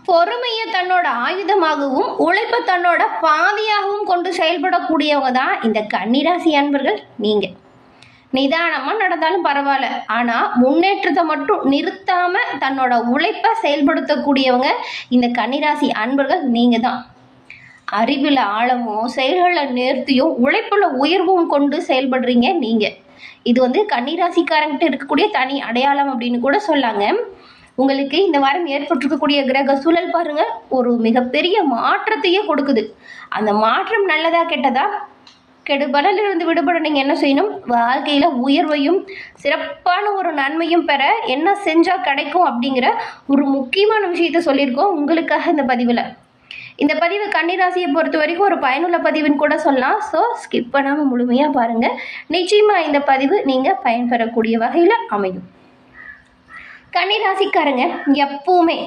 பொறுமையை தன்னோட ஆயுதமாகவும் உழைப்பை தன்னோட பாதியாகவும் கொண்டு செயல்படக்கூடியவங்க தான் இந்த கன்னிராசி அன்பர்கள். நீங்கள் நிதானமாக நடந்தாலும் பரவாயில்ல, ஆனால் முன்னேற்றத்தை மட்டும் நிறுத்தாமல் தன்னோட உழைப்பை செயல்படுத்தக்கூடியவங்க இந்த கன்னிராசி அன்பர்கள் நீங்கள் தான். அறிவில் ஆழமும் செயல்களில் நேர்த்தியும் உழைப்புல உயர்வும் கொண்டு செயல்படுறீங்க நீங்கள். இது கன்னிராசிக்காரங்கிட்ட இருக்கக்கூடிய தனி அடையாளம் அப்படின்னு கூட சொல்லாங்க. உங்களுக்கு இந்த வாரம் ஏற்பட்டிருக்கக்கூடிய கிரக சூழல் பாருங்க, ஒரு மிகப்பெரிய மாற்றத்தையே கொடுக்குது. அந்த மாற்றம் நல்லதா கெட்டதா? கெடுபலிலிருந்து விடுபட நீங்கள் என்ன செய்யணும்? வாழ்க்கையில் உயர்வையும் சிறப்பான ஒரு நன்மையும் பெற என்ன செஞ்சால் கிடைக்கும் அப்படிங்கிற ஒரு முக்கியமான விஷயத்த சொல்லியிருக்கோம் உங்களுக்காக இந்த பதிவில். இந்த பதிவு கன்னிராசியை பொறுத்த வரைக்கும் ஒரு பயனுள்ள பதிவுன்னு கூட சொல்லலாம். ஸோ ஸ்கிப் பண்ணாமல் முழுமையாக பாருங்கள். நிச்சயமாக இந்த பதிவு நீங்கள் பயன்பெறக்கூடிய வகையில் அமையும். கன்னிராசிக்காரங்க எப்பவுமே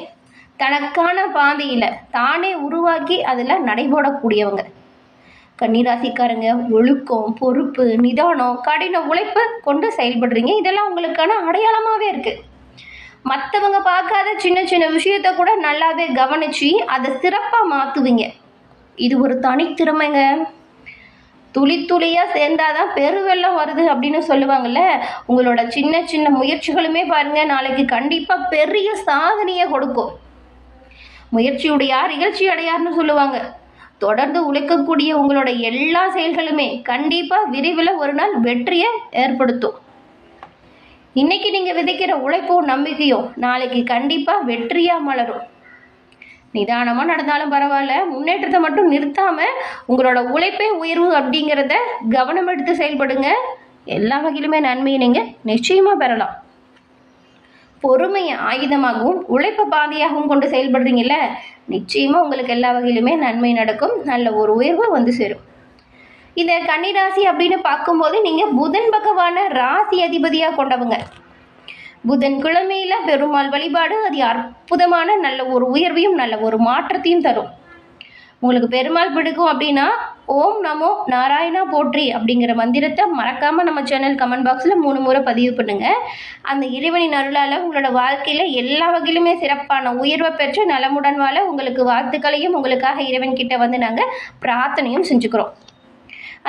தனக்கான பாதையில் தானே உருவாக்கி அதில் நடைபோடக்கூடியவங்க. கன்னிராசிக்காரங்க ஒழுக்கம், பொறுப்பு, நிதானம், கடின உழைப்பு கொண்டு செயல்படுறீங்க. இதெல்லாம் உங்களுக்கான அடையாளமாகவே இருக்குது. மற்றவங்க பார்க்காத சின்ன சின்ன விஷயத்த கூட நல்லாவே கவனித்து அதை சிறப்பாக மாற்றுவீங்க. இது ஒரு தனித்திறமைங்க. துளி துளியாக சேர்ந்தாதான் பெருவெள்ளம் வருது அப்படின்னு சொல்லுவாங்கள்ல. உங்களோட சின்ன சின்ன முயற்சிகளுமே பாருங்கள், நாளைக்கு கண்டிப்பாக பெரிய சாதனையை கொடுக்கும். முயற்சியுடையார் இகழ்ச்சி அடையார்னு சொல்லுவாங்க. தொடர்ந்து உழைக்கக்கூடிய உங்களோட எல்லா செயல்களுமே கண்டிப்பாக விரைவில் ஒரு நாள் வெற்றியை ஏற்படுத்தும். இன்னைக்கு நீங்கள் விதைக்கிற உழைப்பும் நம்பிக்கையும் நாளைக்கு கண்டிப்பாக வெற்றியாக மலரும். நிதானமாக நடந்தாலும் பரவாயில்ல, முன்னேற்றத்தை மட்டும் நிறுத்தாமல் உங்களோட உழைப்பே உயர்வு அப்படிங்கிறத கவனம் எடுத்து செயல்படுங்க. எல்லா வகையிலுமே நன்மையை நீங்கள் நிச்சயமாக பெறலாம். பொறுமையை ஆயுதமாகவும் உழைப்பை பாதையாகவும் கொண்டு செயல்படுறீங்கல்ல, நிச்சயமாக உங்களுக்கு எல்லா வகையிலுமே நன்மை நடக்கும். நல்ல ஒரு உயர்வு சேரும். இந்த கன்னிராசி அப்படின்னு பார்க்கும்போது நீங்கள் புதன் பகவான ராசி அதிபதியாக கொண்டவங்க. புதன் கிழமையில் பெருமாள் வழிபாடு அது அற்புதமான நல்ல ஒரு உயர்வையும் நல்ல ஒரு மாற்றத்தையும் தரும். உங்களுக்கு பெருமாள் பிடிக்கும் அப்படின்னா ஓம் நமோ நாராயணா போற்றி அப்படிங்கிற மந்திரத்தை மறக்காமல் நம்ம சேனல் கமெண்ட் பாக்ஸில் 3 முறை பதிவு பண்ணுங்கள். அந்த இறைவனின் அருளால் உங்களோட வாழ்க்கையில் எல்லா வகையிலுமே சிறப்பான உயர்வை பெற்று நலமுடன் வாழ உங்களுக்கு வாழ்த்துக்களையும் உங்களுக்காக இறைவன் கிட்ட நாங்கள் பிரார்த்தனையும் செஞ்சுக்கிறோம்.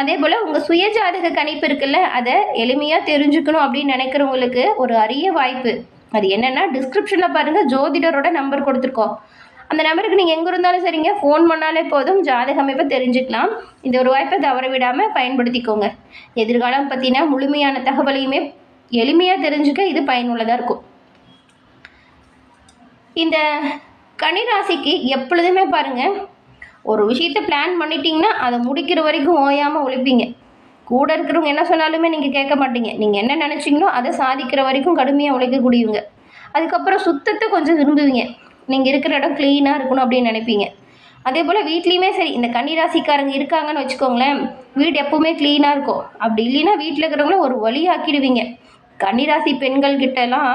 அதே போல் உங்கள் சுயஜாதக கணிப்பு இருக்குல்ல, அதை எளிமையாக தெரிஞ்சுக்கணும் அப்படின்னு நினைக்கிறவங்களுக்கு ஒரு அரிய வாய்ப்பு. அது என்னென்னா, டிஸ்கிரிப்ஷனில் பாருங்கள், ஜோதிடரோட நம்பர் கொடுத்துருக்கோம். அந்த நம்பருக்கு நீங்கள் எங்கே இருந்தாலும் சரிங்க, ஃபோன் பண்ணாலே போதும், ஜாதக அமைப்பை தெரிஞ்சுக்கலாம். இந்த ஒரு வாய்ப்பை தவற விடாமல் பயன்படுத்திக்கோங்க. எதிர்காலம் பற்றின முழுமையான தகவலையுமே எளிமையாக தெரிஞ்சுக்க இது பயனுள்ளதாக இருக்கும். இந்த கன்னிராசிக்கு எப்பொழுதுமே பாருங்கள், ஒரு விஷயத்தை பிளான் பண்ணிட்டீங்கன்னா அதை முடிக்கிற வரைக்கும் ஓயாமல் உழைப்பீங்க. கூட இருக்கிறவங்க என்ன சொன்னாலுமே நீங்கள் கேட்க மாட்டீங்க. நீங்கள் என்ன நினச்சிங்களோ அதை சாதிக்கிற வரைக்கும் கடுமையாக உழைக்கக்கூடியவங்க. அதுக்கப்புறம் சுத்தத்தை கொஞ்சம் விரும்புவீங்க. நீங்கள் இருக்கிற இடம் க்ளீனாக இருக்கணும் அப்படின்னு நினைப்பீங்க. அதே போல் வீட்லேயுமே சரி, இந்த கன்னிராசிக்காரங்க இருக்காங்கன்னு வச்சுக்கோங்களேன், வீடு எப்போவுமே க்ளீனாக இருக்கும். அப்படி இல்லைன்னா வீட்டில் இருக்கிறவங்கள ஒரு வழியாக்கிடுவீங்க. கன்னிராசி பெண்கள் கிட்டலாம்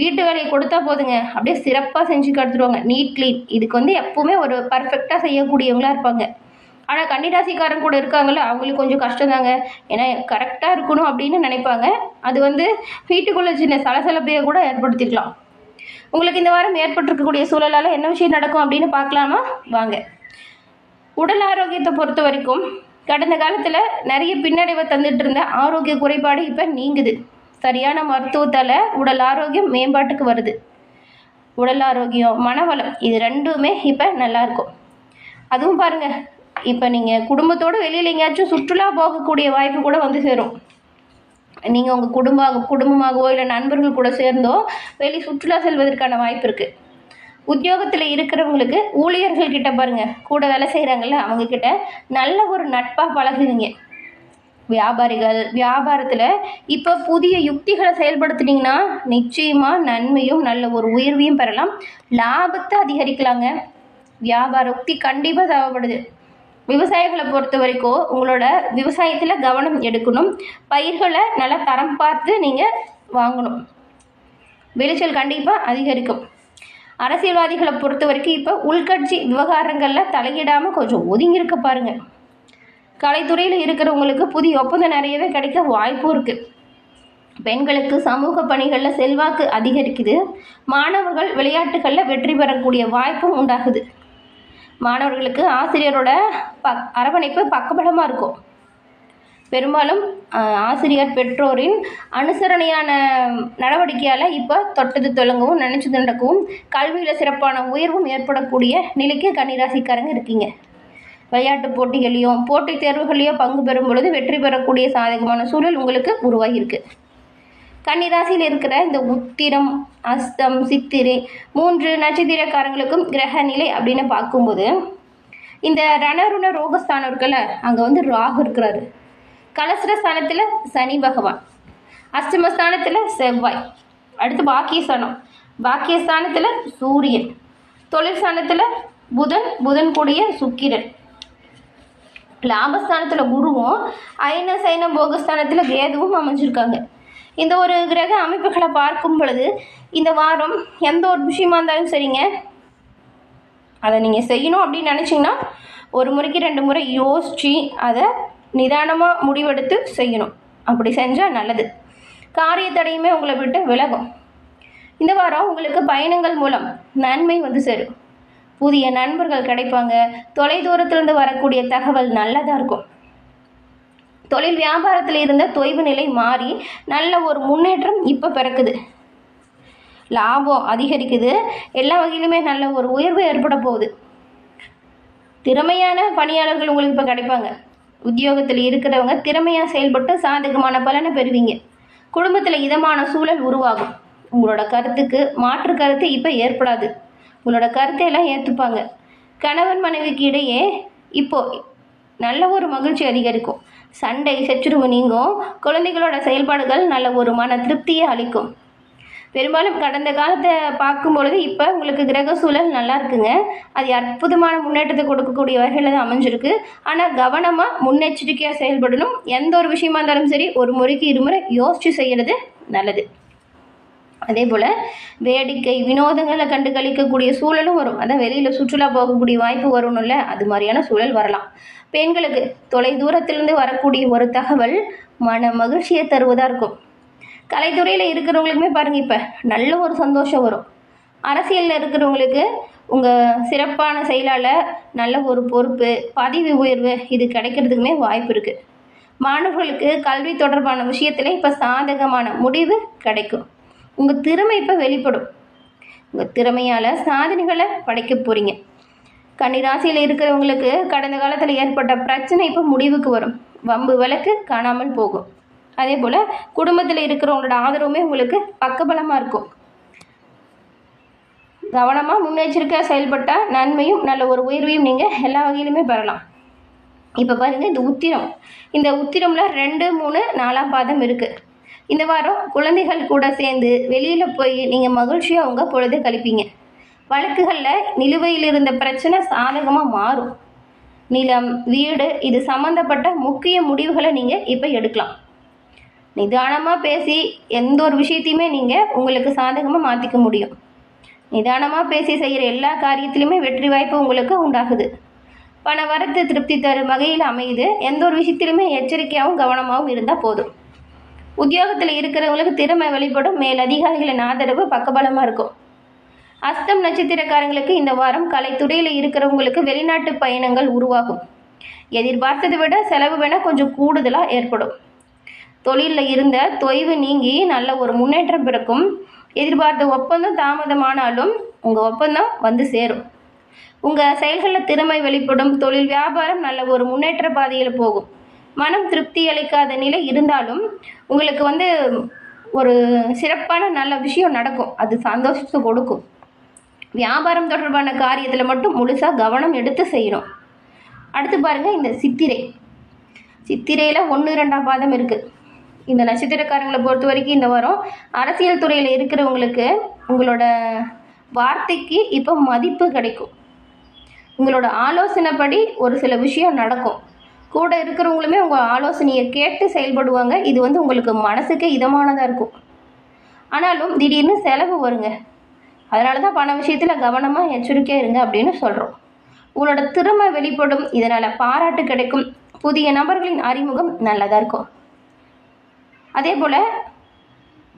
வீட்டு வேலையை கொடுத்தா போதுங்க, அப்படியே சிறப்பாக செஞ்சு கடுத்துருவாங்க. நீட் க்ளீன் இதுக்கு எப்போவுமே ஒரு பர்ஃபெக்டாக செய்யக்கூடியவங்களாக இருப்பாங்க. ஆனால் கன்னிராசிக்காரங்க கூட இருக்காங்கல்ல, அவங்களுக்கு கொஞ்சம் கஷ்டம்தாங்க. ஏன்னா கரெக்டாக இருக்கணும் அப்படின்னு நினைப்பாங்க. அது வீட்டுக்குள்ளே சின்ன சலசலப்பையை கூட ஏற்படுத்திக்கலாம். உங்களுக்கு இந்த வாரம் ஏற்பட்டிருக்கக்கூடிய சூழலால் என்ன விஷயம் நடக்கும் அப்படின்னு பார்க்கலாமா வாங்க. உடல் ஆரோக்கியத்தை பொறுத்த வரைக்கும் கடந்த காலத்தில் நிறைய பின்னடைவை தந்துட்டு இருந்த ஆரோக்கிய குறைபாடு இப்போ நீங்குது. சரியான மருத்துவத்தால் உடல் ஆரோக்கியம் மேம்பாட்டுக்கு வருது. உடல் ஆரோக்கியம், மனவளம் இது ரெண்டுமே இப்போ நல்லாயிருக்கும். அதுவும் பாருங்கள், இப்போ நீங்கள் குடும்பத்தோடு வெளியில் எங்கேயாச்சும் சுற்றுலா போகக்கூடிய வாய்ப்பு கூட சேரும். நீங்கள் உங்கள் குடும்பமாகவோ இல்லை நண்பர்கள் கூட சேர்ந்தோ வெளி சுற்றுலா செல்வதற்கான வாய்ப்பு இருக்குது. உத்தியோகத்தில் இருக்கிறவங்களுக்கு ஊழியர்கள்கிட்ட பாருங்கள், கூட வேலை செய்கிறாங்கல்ல, அவங்கக்கிட்ட நல்ல ஒரு நட்பாக பழகுவீங்க. வியாபாரத்தில் இப்போ புதிய யுக்திகளை செயல்படுத்தினீங்கன்னா நிச்சயமாக நன்மையும் நல்ல ஒரு உயர்வையும் பெறலாம். லாபத்தை அதிகரிக்கலாங்க. வியாபார யுக்தி கண்டிப்பாக தேவைப்படுது. விவசாயிகளை பொறுத்த வரைக்கும் உங்களோட விவசாயத்தில் கவனம் எடுக்கணும். பயிர்களை நல்லா தரம் பார்த்து நீங்கள் வாங்கணும். விளைச்சல் கண்டிப்பாக அதிகரிக்கும். அரசியல்வாதிகளை பொறுத்த வரைக்கும் இப்போ உள்கட்சி விவகாரங்களில் தலையிடாமல் கொஞ்சம் ஒதுங்கியிருக்க பாருங்கள். கலைத்துறையில் இருக்கிறவங்களுக்கு புதிய ஒப்பந்தம் நிறையவே கிடைக்க வாய்ப்பும் இருக்குது. பெண்களுக்கு சமூக பணிகளில் செல்வாக்கு அதிகரிக்குது. மாணவர்கள் விளையாட்டுகளில் வெற்றி பெறக்கூடிய வாய்ப்பும் உண்டாகுது. மாணவர்களுக்கு ஆசிரியரோட அரவணைப்பு பக்கபலமாக இருக்கும். பெரும்பாலும் ஆசிரியர் பெற்றோரின் அனுசரணையான நடவடிக்கையால் இப்போ தொட்டது தொடங்கவும் நினச்சது நடக்கவும் கல்வியில் சிறப்பான உயர்வும் ஏற்படக்கூடிய நிலைக்கு கன்னிராசிக்காரங்க இருக்கீங்க. விளையாட்டு போட்டிகளையும் போட்டித் தேர்வுகளையும் பங்கு பெறும் பொழுது வெற்றி பெறக்கூடிய சாதகமான சூழல் உங்களுக்கு உருவாகியிருக்கு. கன்னிராசியில் இருக்கிற இந்த உத்திரம், அஸ்தம், சித்திரை 3 நட்சத்திரக்காரங்களுக்கும் கிரக நிலை அப்படின்னு பார்க்கும்போது இந்த ரணருண ரோகஸ்தானம் இருக்குல்ல, அங்கே ராகு இருக்கிறாரு. கலசரஸ்தானத்தில் சனி பகவான், அஷ்டமஸ்தானத்தில் செவ்வாய், அடுத்து பாக்கியஸ்தானத்தில் சூரியன், தொழில் ஸ்தானத்தில் புதன் கூடிய சுக்கிரன், லாபஸ்தானத்தில் குருவும், ஐன சைன போகஸ்தானத்தில் கேதுவும் அமைஞ்சிருக்காங்க. இந்த ஒரு கிரக அமைப்புகளை பார்க்கும் பொழுது இந்த வாரம் எந்த ஒரு விஷயமா இருந்தாலும் சரிங்க, அதை நீங்கள் செய்யணும் அப்படின்னு நினச்சிங்கன்னா 1 முறைக்கு 2 முறை யோசித்து அதை நிதானமாக முடிவெடுத்து செய்யணும். அப்படி செஞ்சால் நல்லது. காரிய தடையுமே உங்களை விட்டு விலகும். இந்த வாரம் உங்களுக்கு பயணங்கள் மூலம் நன்மை சேரும். புதிய நண்பர்கள் கிடைப்பாங்க. தொலைதூரத்திலிருந்து வரக்கூடிய தகவல் நல்லதாக இருக்கும். தொழில் வியாபாரத்தில் இருந்த தொய்வு நிலை மாறி நல்ல ஒரு முன்னேற்றம் இப்போ பிறக்குது. லாபம் அதிகரிக்குது. எல்லா வகையிலுமே நல்ல ஒரு உயர்வு ஏற்பட போகுது. திறமையான பணியாளர்கள் உங்களுக்கு இப்போ கிடைப்பாங்க. உத்தியோகத்தில் இருக்கிறவங்க திறமையாக செயல்பட்டு சாதகமான பலனை பெறுவீங்க. குடும்பத்தில் இதமான சூழல் உருவாகும். உங்களோட கருத்துக்கு மாற்று கருத்து இப்போ ஏற்படாது. உங்களோட கருத்தையெல்லாம் ஏற்றுப்பாங்க. கணவன் மனைவிக்கு இடையே இப்போது நல்ல ஒரு மகிழ்ச்சி அதிகரிக்கும். சண்டை சச்சுரவு நீங்கும். குழந்தைகளோட செயல்பாடுகள் நல்ல ஒரு மன திருப்தியை அளிக்கும். பெரும்பாலும் கடந்த காலத்தை பார்க்கும் பொழுது இப்போ உங்களுக்கு கிரக சூழல் நல்லா இருக்குங்க. அது அற்புதமான முன்னேற்றத்தை கொடுக்கக்கூடிய வகையில் தான் அமைஞ்சிருக்கு. ஆனால் கவனமாக முன்னெச்சரிக்கையாக செயல்படணும். எந்த ஒரு விஷயமா இருந்தாலும் சரி 1 முறைக்கு 2 முறை யோசித்து செய்கிறது நல்லது. அதே போல் வேடிக்கை வினோதங்களை கண்டு கழிக்கக்கூடிய சூழலும் வரும். அதான் வெளியில் சுற்றுலா போகக்கூடிய வாய்ப்பு வரணும்ல, அது மாதிரியான சூழல் வரலாம். பெண்களுக்கு தொலை தூரத்திலிருந்து வரக்கூடிய ஒரு தகவல் மன மகிழ்ச்சியை தருவதாக இருக்கும். கலைத்துறையில் இருக்கிறவங்களுக்குமே பாருங்கள், இப்போ நல்ல ஒரு சந்தோஷம் வரும். அரசியலில் இருக்கிறவங்களுக்கு உங்கள் சிறப்பான செயலால் நல்ல ஒரு பொறுப்பு, பதவி உயர்வு இது கிடைக்கிறதுக்குமே வாய்ப்பு இருக்குது. மாணவர்களுக்கு கல்வி தொடர்பான விஷயத்தில் இப்போ சாதகமான முடிவு கிடைக்கும். உங்கள் திறமை இப்போ வெளிப்படும். உங்கள் திறமையால் சாதனைகளை படைக்க போகிறீங்க. கன்னிராசியில் இருக்கிறவங்களுக்கு கடந்த காலத்தில் ஏற்பட்ட பிரச்சனை இப்போ முடிவுக்கு வரும். வம்பு வழக்கு காணாமல் போகும். அதே போல் குடும்பத்தில் இருக்கிறவங்களோட ஆதரவுமே உங்களுக்கு பக்கபலமாக இருக்கும். கவனமாக முன்னெச்சரிக்கையாக செயல்பட்டால் நன்மையும் நல்ல ஒரு உயர்வையும் நீங்கள் எல்லா வகையிலுமே பெறலாம். இப்போ பாருங்கள், இந்த உத்திரமில் 2, 3, 4ஆம் பாதம் இருக்குது. இந்த வாரம் குழந்தைகள் கூட சேர்ந்து வெளியில் போய் நீங்கள் மகிழ்ச்சியாக உங்கள் பொழுது கழிப்பீங்க. வழக்குகளில் நிலுவையில் இருந்த பிரச்சனை சாதகமாக மாறும். நிலம், வீடு இது சம்மந்தப்பட்ட முக்கிய முடிவுகளை நீங்கள் இப்போ எடுக்கலாம். நிதானமாக பேசி எந்த ஒரு விஷயத்தையுமே நீங்கள் உங்களுக்கு சாதகமாக மாற்றிக்க முடியும். நிதானமாக பேசி செய்கிற எல்லா காரியத்திலையுமே வெற்றி வாய்ப்பு உங்களுக்கு உண்டாகுது. பண வரத்து திருப்தி தரும் வகையில் அமையுது. எந்த ஒரு விஷயத்திலுமே எச்சரிக்கையாகவும் கவனமாகவும் இருந்தால் போதும். உத்தியோகத்தில் இருக்கிறவங்களுக்கு திறமை வெளிப்படும். மேலதிகாரிகளின் ஆதரவு பக்கபலமாக இருக்கும். அஸ்தம் நட்சத்திரக்காரங்களுக்கு இந்த வாரம் கலைத்துறையில் இருக்கிறவங்களுக்கு வெளிநாட்டு பயணங்கள் உருவாகும். எதிர்பார்த்ததை விட செலவு வேணால் கொஞ்சம் கூடுதலாக ஏற்படும். தொழிலில் இருந்த தொய்வு நீங்கி நல்ல ஒரு முன்னேற்றம் பிறக்கும். எதிர்பார்த்த ஒப்பந்தம் தாமதமானாலும் உங்கள் ஒப்பந்தம் சேரும். உங்கள் செயல்களில் திறமை வெளிப்படும். தொழில் வியாபாரம் நல்ல ஒரு முன்னேற்ற பாதையில் போகும். மனம் திருப்தி அளிக்காத நிலை இருந்தாலும் உங்களுக்கு ஒரு சிறப்பான நல்ல விஷயம் நடக்கும். அது சந்தோஷத்தை கொடுக்கும். வியாபாரம் தொடர்பான காரியத்தில் மட்டும் முழுசாக கவனம் எடுத்து செய்யணும். அடுத்து பாருங்கள், இந்த சித்திரையில் 1, 2ஆம் பாதம் இருக்குது. இந்த நட்சத்திரக்காரங்களை பொறுத்த வரைக்கும் இந்த வாரம் அரசியல் துறையில் இருக்கிறவங்களுக்கு உங்களோட வார்த்தைக்கு இப்போ மதிப்பு கிடைக்கும். உங்களோட ஆலோசனைப்படி ஒரு சில விஷயம் நடக்கும். கூட இருக்கிறவங்களுமே உங்கள் ஆலோசனையை கேட்டு செயல்படுவாங்க. இது உங்களுக்கு மனசுக்கே இதமானதாக இருக்கும். ஆனாலும் திடீர்னு செலவு வருங்க. அதனால தான் பண விஷயத்தில் கவனமாக எச்சரிக்கையாக இருங்க அப்படின்னு சொல்கிறோம். உங்களோட திறமை வெளிப்படும். இதனால் பாராட்டு கிடைக்கும். புதிய நபர்களின் அறிமுகம் நல்லதாக இருக்கும். அதே போல்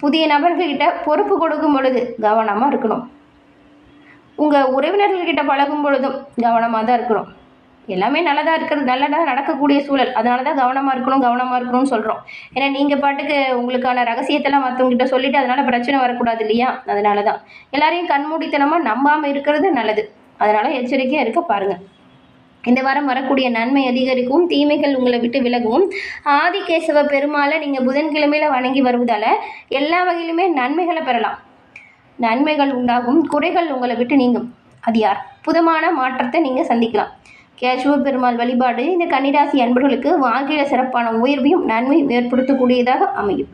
புதிய நபர்கள்கிட்ட பொறுப்பு கொடுக்கும் பொழுது கவனமாக இருக்கணும். உங்கள் உறவினர்கள்கிட்ட பழகும் பொழுதும் கவனமாக தான் இருக்கணும். எல்லாமே நல்லதாக நடக்கக்கூடிய சூழல். அதனால தான் கவனமாக இருக்கணும்னு சொல்கிறோம். ஏன்னா நீங்கள் பாட்டுக்கு உங்களுக்கான ரகசியத்தெல்லாம் மற்றவங்ககிட்ட சொல்லிவிட்டு அதனால் பிரச்சனை வரக்கூடாது இல்லையா? அதனால தான் எல்லாரையும் கண்மூடித்தனமாக நம்பாமல் இருக்கிறது நல்லது. அதனால் எச்சரிக்கையாக இருக்க பாருங்கள். இந்த வாரம் வரக்கூடிய நன்மை அதிகரிக்கும், தீமைகள் உங்களை விட்டு விலகவும். ஆதிகேசவ பெருமாளை நீங்கள் புதன்கிழமையில் வணங்கி வருவதால் எல்லா வகையிலுமே நன்மைகளை பெறலாம். நன்மைகள் உண்டாகும், குறைகள் உங்களை விட்டு நீங்கும். அது அற்புதமான மாற்றத்தை நீங்கள் சந்திக்கலாம். கேசவ பெருமாள் வழிபாடு இந்த கன்னிராசி அன்பர்களுக்கு வாழ்க்கையில் சிறப்பான உயர்வையும் நன்மையும் ஏற்படுத்தக்கூடியதாக அமையும்.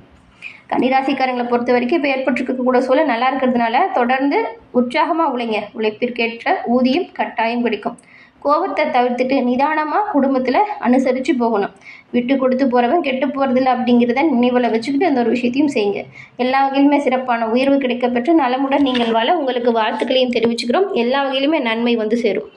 கன்னிராசிக்காரங்களை பொறுத்த வரைக்கும் இப்போ ஏற்பட்டிருக்கக்கூடிய சூழல் நல்லா இருக்கிறதுனால தொடர்ந்து உற்சாகமாக உழைங்க. உழைப்பிற்கேற்ற ஊதியம் கட்டாயம் கிடைக்கும். கோபத்தை தவிர்த்துட்டு நிதானமாக குடும்பத்தில் அனுசரித்து போகணும். விட்டு கொடுத்து போகிறவன் கெட்டு போகிறதில்ல அப்படிங்கிறத நினைவில் வச்சுக்கிட்டு அந்த ஒரு விஷயத்தையும் செய்யுங்க. எல்லா வகையிலுமே சிறப்பான உயர்வு கிடைக்கப்பெற்று நலமுடன் நீங்கள் வாழ உங்களுக்கு வாழ்த்துக்களையும் தெரிவிச்சுக்கிறோம். எல்லா வகையிலுமே நன்மை வந்து சேரும்.